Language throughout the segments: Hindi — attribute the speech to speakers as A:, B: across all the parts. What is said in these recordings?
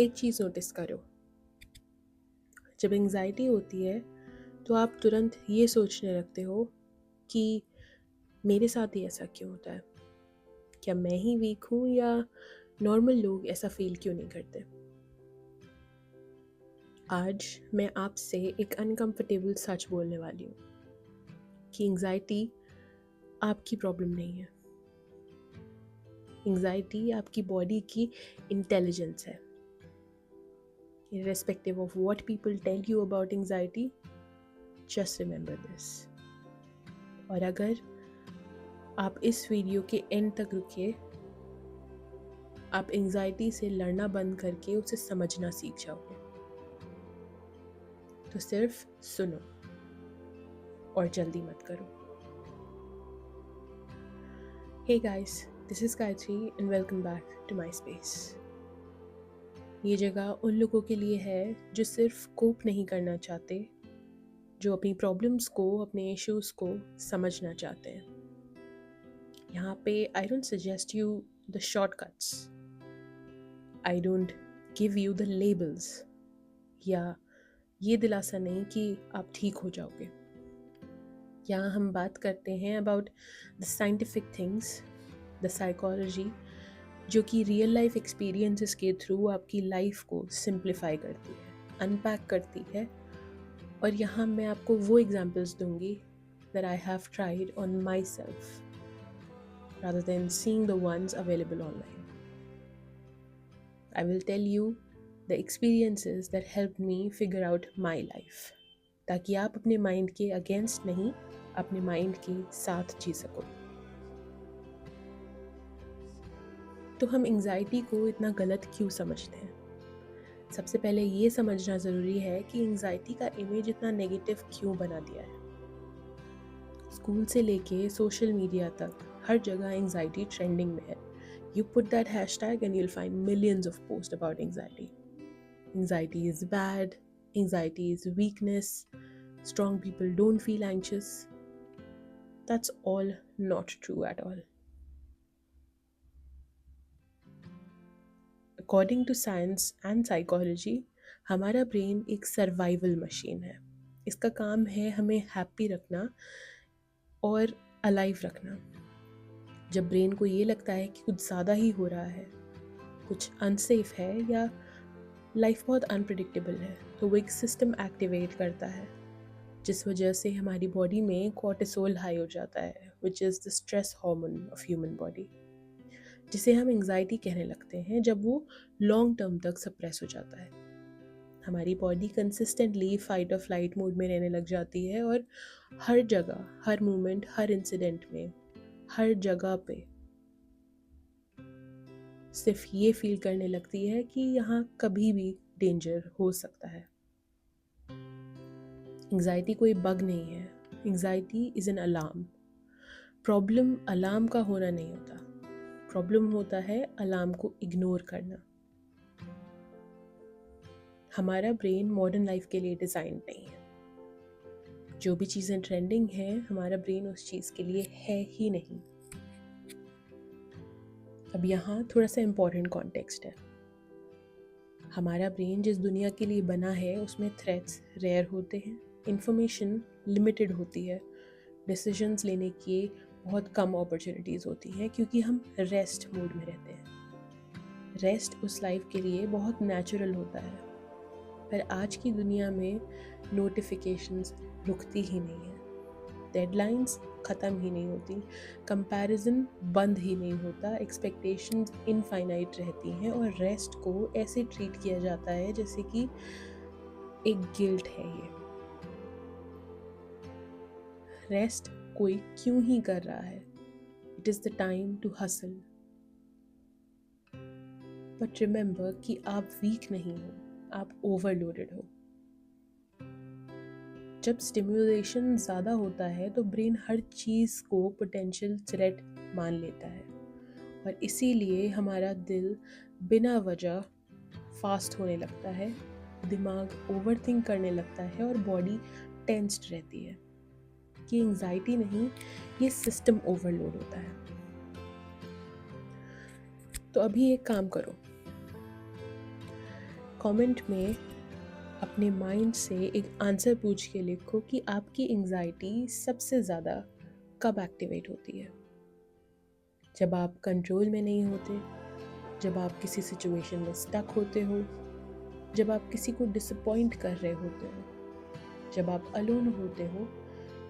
A: एक चीज़ नोटिस करो, जब एंग्जाइटी होती है तो आप तुरंत ये सोचने लगते हो कि मेरे साथ ही ऐसा क्यों होता है, क्या मैं ही वीक हूँ या नॉर्मल लोग ऐसा फील क्यों नहीं करते। आज मैं आपसे एक अनकंफर्टेबल सच बोलने वाली हूँ कि एंग्जाइटी आपकी प्रॉब्लम नहीं है। एंग्जाइटी आपकी बॉडी की इंटेलिजेंस है। Irrespective of what people tell you about anxiety, just remember this. और अगर आप इस वीडियो के एंड तक रुके, आप एंग्जाइटी से लड़ना बंद करके उसे समझना सीख जाओगे। तो सिर्फ सुनो और जल्दी मत करो। Hey guys, this is Gayatri and welcome back to my space. ये जगह उन लोगों के लिए है जो सिर्फ कोप नहीं करना चाहते, जो अपनी प्रॉब्लम्स को, अपने इश्यूज को समझना चाहते हैं। यहाँ पे I don't suggest you the shortcuts, I don't give you the labels, या ये दिलासा नहीं कि आप ठीक हो जाओगे। यहाँ हम बात करते हैं about the scientific things, the psychology, जो कि रियल लाइफ एक्सपीरियंसेस के थ्रू आपकी लाइफ को सिंप्लीफाई करती है, अनपैक करती है। और यहाँ मैं आपको वो एग्जाम्पल्स दूंगी that I have tried on my self rather than seeing the ones available online. I will tell you the experiences that helped me figure out my life, ताकि आप अपने माइंड के अगेंस्ट नहीं, अपने माइंड के साथ जी सको। तो हम एंग्जाइटी को इतना गलत क्यों समझते हैं? सबसे पहले ये समझना ज़रूरी है कि एंग्जाइटी का इमेज इतना नेगेटिव क्यों बना दिया है। स्कूल से लेके सोशल मीडिया तक हर जगह एंग्जाइटी ट्रेंडिंग में है। You put that hashtag and you'll find millions of posts about anxiety. Anxiety is bad, anxiety is weakness, strong people don't feel anxious. That's all not true at all. According to science and psychology, हमारा ब्रेन एक सर्वाइवल मशीन है। इसका काम है हमें हैप्पी रखना और अलाइव रखना। जब ब्रेन को ये लगता है कि कुछ ज़्यादा ही हो रहा है, कुछ अनसेफ है या लाइफ बहुत अनप्रिडिक्टेबल है, तो वो एक सिस्टम एक्टिवेट करता है, जिस वजह से हमारी बॉडी में कॉर्टिसोल हाई हो जाता है, which is the stress hormone of human body, जिसे हम एंग्जाइटी कहने लगते हैं जब वो लॉन्ग टर्म तक सप्रेस हो जाता है। हमारी बॉडी कंसिस्टेंटली फाइट और फ्लाइट मोड में रहने लग जाती है और हर जगह, हर मोमेंट, हर इंसिडेंट में, हर जगह पे सिर्फ ये फील करने लगती है कि यहाँ कभी भी डेंजर हो सकता है। एंग्जाइटी कोई बग नहीं है, anxiety is an alarm. Problem alarm का होना नहीं होता, प्रॉब्लम होता है अलार्म को इग्नोर करना। हमारा ब्रेन मॉडर्न लाइफ के लिए डिज़ाइन नहीं है। जो भी चीज़ें ट्रेंडिंग हैं, हमारा ब्रेन उस चीज़ के लिए है ही नहीं। अब यहाँ थोड़ा सा इम्पोर्टेंट कॉन्टेक्स्ट है। हमारा ब्रेन जिस दुनिया के लिए बना है उसमें थ्रेट्स रेयर होते हैं, इंफॉर्मेशन लिमिटेड होती है, डिसीजंस लेने की बहुत कम अपॉर्चुनिटीज़ होती हैं, क्योंकि हम रेस्ट मोड में रहते हैं। रेस्ट उस लाइफ के लिए बहुत नेचुरल होता है, पर आज की दुनिया में नोटिफिकेशंस रुकती ही नहीं है, डेडलाइंस ख़त्म ही नहीं होती, कंपैरिजन बंद ही नहीं होता, एक्सपेक्टेशंस इनफाइनाइट रहती हैं और रेस्ट को ऐसे ट्रीट किया जाता है जैसे कि एक गिल्ट है। ये रेस्ट कोई क्यों ही कर रहा है? It is the time to hustle. But remember कि आप वीक नहीं हो, आप ओवरलोडेड हो। जब स्टिम्युलेशन ज़्यादा होता है तो ब्रेन हर चीज़ को पोटेंशियल थ्रेट मान लेता है और इसीलिए हमारा दिल बिना वजह फास्ट होने लगता है, दिमाग ओवरथिंक करने लगता है और बॉडी टेंस्ड रहती है। ये एंग्जाइटी नहीं, ये सिस्टम ओवरलोड होता है। तो अभी एक काम करो, कमेंट में अपने माइंड से एक आंसर पूछ के लिखो कि आपकी एंग्जाइटी सबसे ज़्यादा कब एक्टिवेट होती है। जब आप कंट्रोल में नहीं होते, जब आप किसी सिचुएशन में स्टक होते हो, जब आप किसी को डिसअपॉइंट कर रहे होते हो, जब आप अलोन होते हो,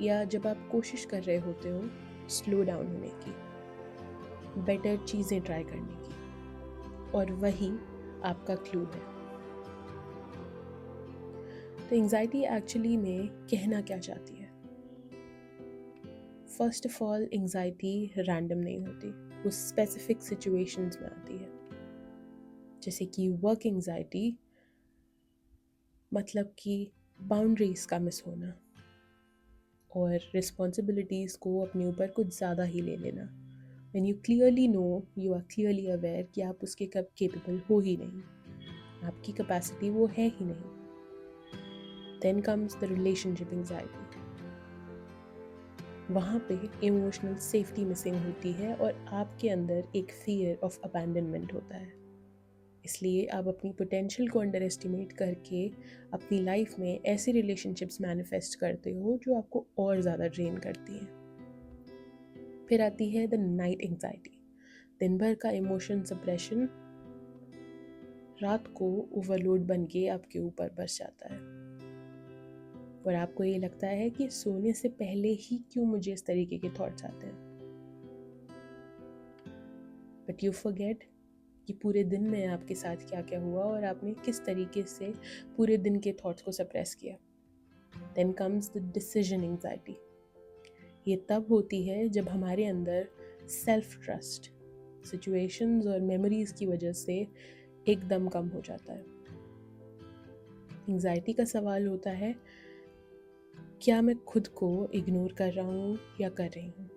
A: या जब आप कोशिश कर रहे होते हो स्लो डाउन होने की, बेटर चीज़ें ट्राई करने की, और वही आपका क्लू है। तो एंग्जाइटी एक्चुअली में कहना क्या चाहती है? First of all, anxiety random नहीं होती, वो स्पेसिफिक सिचुएशंस में आती है। जैसे कि वर्क एंग्जाइटी, मतलब कि बाउंड्रीज का मिस होना और रिस्पॉन्सिबिलिटीज़ को अपने ऊपर कुछ ज़्यादा ही ले लेना। When you clearly know, you are clearly aware कि आप उसके कब केपेबल हो ही नहीं, आपकी कैपेसिटी वो है ही नहीं। Then comes the relationship anxiety. वहाँ पे इमोशनल सेफ्टी मिसिंग होती है और आपके अंदर एक फियर ऑफ अबैंडनमेंट होता है। इसलिए आप अपनी पोटेंशियल को अंडर एस्टिमेट करके अपनी लाइफ में ऐसी रिलेशनशिप्स मैनिफेस्ट करते हो जो आपको और ज़्यादा ड्रेन करती हैं। फिर आती है द नाइट एंग्जाइटी। दिन भर का इमोशन सप्रेशन रात को ओवरलोड बन के आपके ऊपर बरस जाता है और आपको ये लगता है कि सोने से पहले ही क्यों मुझे इस तरीके के थॉट्स आते हैं। बट यू फॉरगेट कि पूरे दिन में आपके साथ क्या क्या हुआ और आपने किस तरीके से पूरे दिन के थॉट्स को सप्रेस किया। Then comes the decision anxiety. ये तब होती है जब हमारे अंदर सेल्फ ट्रस्ट सिचुएशंस और मेमोरीज की वजह से एकदम कम हो जाता है। एंग्जाइटी का सवाल होता है, क्या मैं खुद को इग्नोर कर रहा हूँ या कर रही हूँ?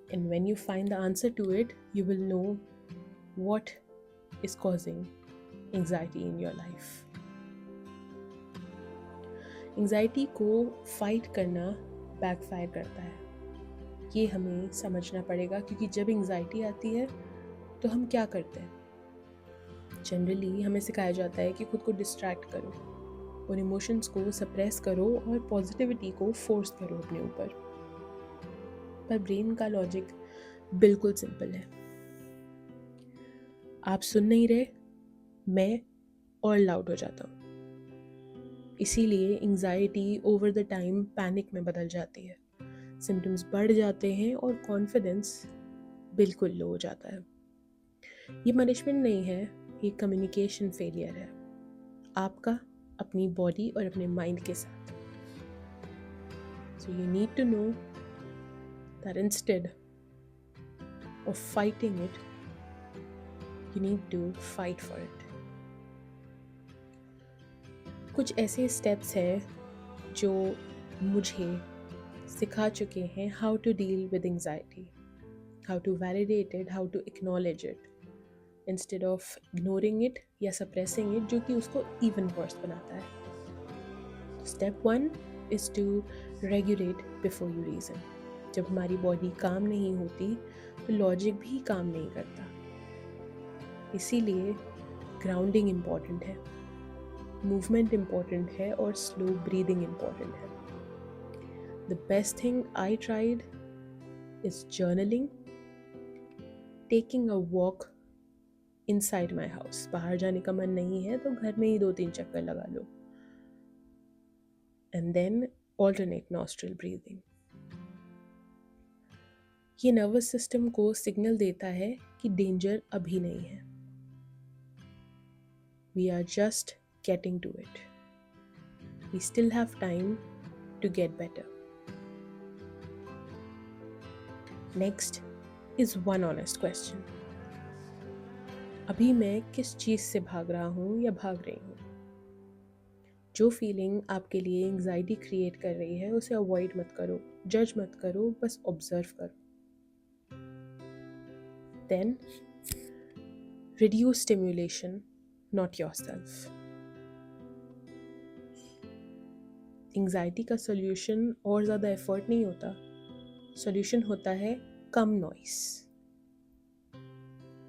A: And when you find the answer to it, you will know what is causing anxiety in your life. Anxiety को फाइट करना बैकफायर करता है, ये हमें समझना पड़ेगा। क्योंकि जब एंग्जाइटी आती है तो हम क्या करते हैं? जनरली हमें सिखाया जाता है कि खुद को डिस्ट्रैक्ट करो और इमोशंस को सप्रेस करो और पॉजिटिविटी को फोर्स करो अपने ऊपर। पर ब्रेन का लॉजिक बिल्कुल सिंपल है। आप सुन नहीं रहे, मैं और लाउड हो जाता हूँ। इसीलिए anxiety over the time panic में बदल जाती है, सिम्टम्स बढ़ जाते हैं और कॉन्फिडेंस बिल्कुल लो हो जाता है। ये पनिशमेंट नहीं है, ये कम्युनिकेशन फेलियर है आपका अपनी बॉडी और अपने माइंड के साथ। So you need to know that instead of fighting it, you need to fight for it. कुछ ऐसे स्टेप्स हैं जो मुझे सिखा चुके हैं how to deal with anxiety, how to validate it, how to acknowledge it instead of ignoring it या सप्रेसिंग इट, जो कि उसको इवन वर्स बनाता है। Step 1 is to regulate before you reason. जब हमारी बॉडी काम नहीं होती तो लॉजिक भी काम नहीं करता। इसीलिए ग्राउंडिंग इम्पॉर्टेंट है, मूवमेंट इम्पॉर्टेंट है और स्लो ब्रीदिंग इम्पॉर्टेंट है। The best thing I tried is journaling, taking a walk inside my house. बाहर जाने का मन नहीं है तो घर में ही 2-3 चक्कर लगा लो। And then alternate nostril breathing. ये नर्वस सिस्टम को सिग्नल देता है कि डेंजर अभी नहीं है, we are just getting to it, we still have time to get better. Next is one honest question, अभी मैं किस चीज़ से भाग रहा हूँ या भाग रही हूँ? जो फीलिंग आपके लिए एंग्जाइटी क्रिएट कर रही है उसे अवॉइड मत करो, जज मत करो, बस ऑब्जर्व करो। Then reduce stimulation, not yourself. Anxiety का सॉल्यूशन और ज़्यादा एफर्ट नहीं होता, सॉल्यूशन होता है कम नॉइस।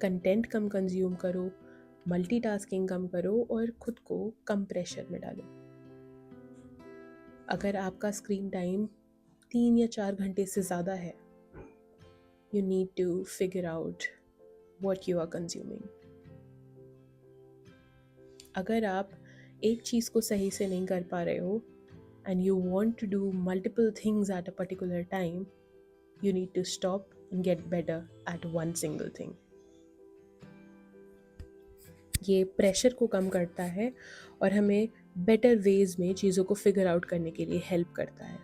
A: कंटेंट कम कंज्यूम करो, मल्टीटास्किंग कम करो और खुद को कम प्रेशर में डालो। अगर आपका स्क्रीन टाइम 3 या 4 घंटे से ज़्यादा है, you need to figure out what you are consuming. अगर आप एक चीज़ को सही से नहीं कर पा रहे हो and you want to do multiple things at a particular time, you need to stop and get better at one single thing. ये प्रेशर को कम करता है और हमें बेटर वेज में चीज़ों को फिगर आउट करने के लिए हेल्प करता है।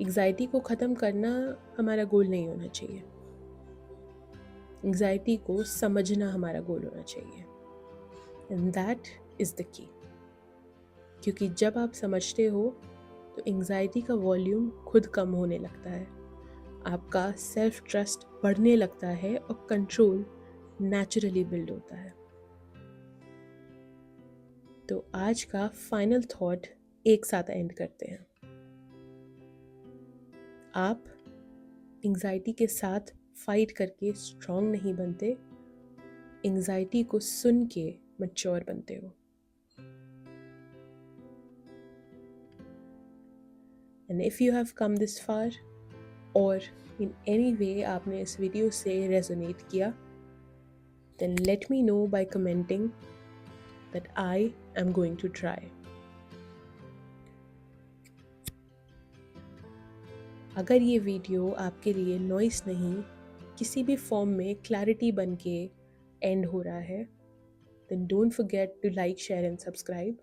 A: एंग्जाइटी को ख़त्म करना हमारा गोल नहीं होना चाहिए। एंग्जाइटी को समझना हमारा गोल होना चाहिए, and that is the key. क्योंकि जब आप समझते हो तो एंग्जाइटी का वॉल्यूम खुद कम होने लगता है, आपका सेल्फ ट्रस्ट बढ़ने लगता है और कंट्रोल नेचुरली बिल्ड होता है। तो आज का फाइनल थॉट एक साथ एंड करते हैं। आप एंग्जाइटी के साथ फाइट करके स्ट्रॉन्ग नहीं बनते, एंग्जाइटी को सुन के मैच्योर बनते हो। And if you have come this far और इन एनी वे आपने इस वीडियो से रेजोनेट किया, then let me know by commenting that I am going to try. अगर ये वीडियो आपके लिए नॉइस नहीं, किसी भी फॉर्म में क्लैरिटी बन के एंड हो रहा है, then don't forget to like, share and subscribe.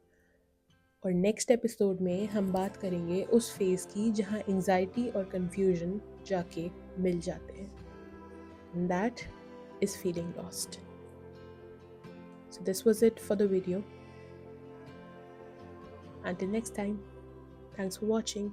A: और नेक्स्ट एपिसोड में हम बात करेंगे उस फेज़ की जहाँ एंग्जाइटी और कन्फ्यूजन जाके मिल जाते हैं, and that is feeling lost. So this was it for the video. Until next time, thanks for watching.